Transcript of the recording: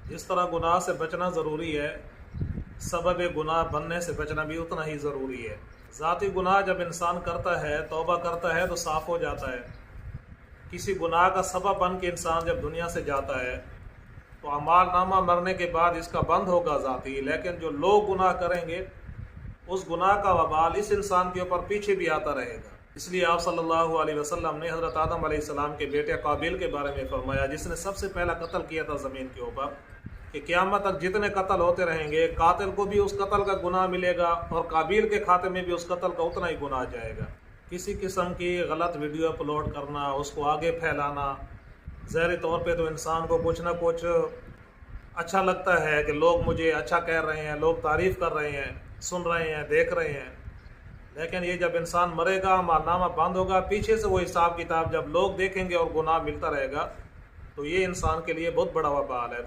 जिस तरह गुनाह से बचना ज़रूरी है, सबब गुनाह बनने से बचना भी उतना ही ज़रूरी है। ज़ाती गुनाह जब इंसान करता है, तौबा करता है तो साफ़ हो जाता है। किसी गुनाह का सबब बन के इंसान जब दुनिया से जाता है तो अमाल नामा मरने के बाद इसका बंद होगा ज़ाती, लेकिन जो लोग गुनाह करेंगे उस गुनाह का वबाल इस इंसान के ऊपर पीछे भी आता रहेगा। इसलिए आप सल्लल्लाहु अलैहि वसल्लम ने हज़रत आदम अलैहिस्सलाम के बेटे काबिल के बारे में फरमाया, जिसने सबसे पहला कत्ल किया था ज़मीन के ऊपर, कि क़यामत तक जितने कत्ल होते रहेंगे, कातिल को भी उस कत्ल का गुनाह मिलेगा और काबिल के खाते में भी उस कत्ल का उतना ही गुनाह जाएगा। किसी किस्म की गलत वीडियो अपलोड करना, उसको आगे फैलाना, ज़ाहिरी तौर पे तो इंसान को कुछ ना कुछ अच्छा लगता है कि लोग मुझे अच्छा कह रहे हैं, लोग तारीफ़ कर रहे हैं, सुन रहे हैं, देख रहे हैं। लेकिन ये जब इंसान मरेगा, अमलनामा बंद होगा, पीछे से वो हिसाब किताब जब लोग देखेंगे और गुनाह मिलता रहेगा, तो ये इंसान के लिए बहुत बड़ा वबाल है।